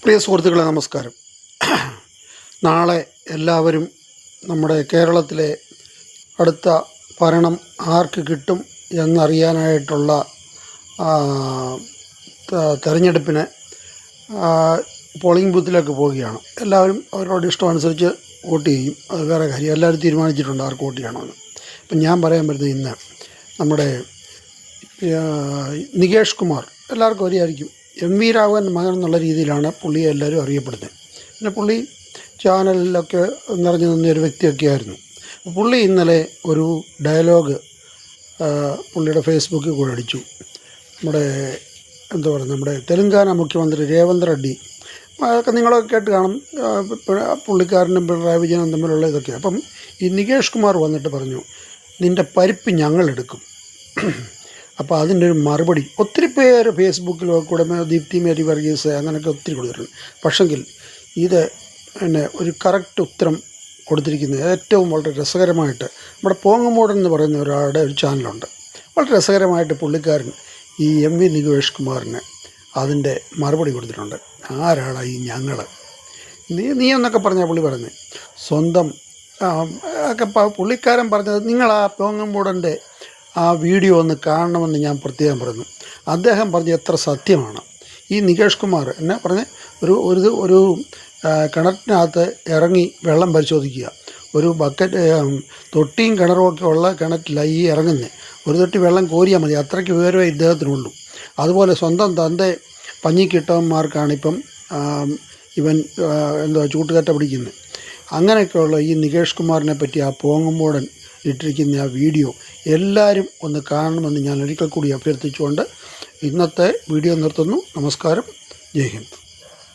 പ്രിയ സുഹൃത്തുക്കളെ നമസ്കാരം. നാളെ എല്ലാവരും നമ്മുടെ കേരളത്തിലെ അടുത്ത ഭരണം ആർക്ക് കിട്ടും എന്നറിയാനായിട്ടുള്ള തെരഞ്ഞെടുപ്പിന് പോളിംഗ് ബൂത്തിലേക്ക് പോവുകയാണ്. എല്ലാവരും അവരുടെ ഇഷ്ടമനുസരിച്ച് വോട്ട് ചെയ്യും. അത് വേറെ കാര്യം. എല്ലാവരും തീരുമാനിച്ചിട്ടുണ്ട് ആർക്ക് വോട്ട് ചെയ്യണമെന്ന്. അപ്പം ഞാൻ പറയാൻ പറ്റുന്നത് ഇന്ന് നമ്മുടെ നികേഷ് കുമാർ എല്ലാവർക്കും അറിയായിരിക്കും. എം വി രാഘവൻ മകൻ എന്നുള്ള രീതിയിലാണ് പുള്ളിയെ എല്ലാവരും അറിയപ്പെടുന്നത്. പിന്നെ പുള്ളി ചാനലിലൊക്കെ നിറഞ്ഞു നിന്നൊരു വ്യക്തിയൊക്കെ ആയിരുന്നു. പുള്ളി ഇന്നലെ ഒരു ഡയലോഗ് പുള്ളിയുടെ ഫേസ്ബുക്കിൽ കൂടെ അടിച്ചു. നമ്മുടെ തെലുങ്കാന മുഖ്യമന്ത്രി രേവന്ത് റെഡ്ഡി, അതൊക്കെ നിങ്ങളൊക്കെ കേട്ട് കാണും. പുള്ളിക്കാരനും പിണറായി വിജയനും തമ്മിലുള്ള ഇതൊക്കെ. അപ്പം ഈ നികേഷ് കുമാർ വന്നിട്ട് പറഞ്ഞു, നിൻ്റെ പരിപ്പ് ഞങ്ങളെടുക്കും. അപ്പോൾ അതിൻ്റെ ഒരു മറുപടി ഒത്തിരി പേര് ഫേസ്ബുക്കിലൊക്കെ കൂടെ ദീപ്തി മേരി വർഗീസ് അങ്ങനെയൊക്കെ ഒത്തിരി കൊടുത്തിട്ടുണ്ട്. പക്ഷെങ്കിൽ ഇത് പിന്നെ ഒരു കറക്റ്റ് ഉത്തരം കൊടുത്തിരിക്കുന്നത് ഏറ്റവും വളരെ രസകരമായിട്ട് നമ്മുടെ പോങ്ങമോടൻ എന്ന് പറയുന്ന ഒരാളുടെ ഒരു ചാനലുണ്ട്. വളരെ രസകരമായിട്ട് പുള്ളിക്കാരൻ ഈ എം വി നികേഷ് കുമാറിന് അതിൻ്റെ മറുപടി കൊടുത്തിട്ടുണ്ട്. ആരാടാ ഈ ഞങ്ങൾ, നീ എന്നൊക്കെ പറഞ്ഞാൽ പുള്ളി പറയുന്നത് സ്വന്തം ഒക്കെ പുള്ളിക്കാരൻ പറഞ്ഞത് നിങ്ങൾ ആ പോങ്ങമോടൻ്റെ ആ വീഡിയോ ഒന്ന് കാണണമെന്ന് ഞാൻ പ്രത്യേകം പറയുന്നു. അദ്ദേഹം പറഞ്ഞ എത്ര സത്യമാണ്. ഈ നികേഷ് കുമാർ എന്നെ പറഞ്ഞ് ഒരു കിണറ്റിനകത്ത് ഇറങ്ങി വെള്ളം പരിശോധിക്കുക. ഒരു ബക്കറ്റ് തൊട്ടിയും കിണറുമൊക്കെ ഉള്ള കിണറ്റിലാണ് ഈ ഇറങ്ങുന്നത്. ഒരു തൊട്ടി വെള്ളം കോരിയാൽ മതി, അത്രയ്ക്ക് വിവരമേ ഇദ്ദേഹത്തിനുള്ളൂ. അതുപോലെ സ്വന്തം തൻ്റെ പഞ്ഞിക്കിട്ടവന്മാർക്കാണിപ്പം ഇവൻ ചൂട്ടുകറ്റ പിടിക്കുന്നത്. അങ്ങനെയൊക്കെയുള്ള ഈ നികേഷ് കുമാറിനെ പറ്റി ആ പോങ്ങുമ്പോടൻ ഇട്ടിരിക്കുന്ന ആ വീഡിയോ എല്ലാവരും ഒന്ന് കാണണമെന്ന് ഞാൻ ഒരിക്കൽ കൂടി അഭ്യർത്ഥിച്ചുകൊണ്ട് ഇന്നത്തെ വീഡിയോ നിർത്തുന്നു. നമസ്കാരം. ജയ് ഹിന്ദ്.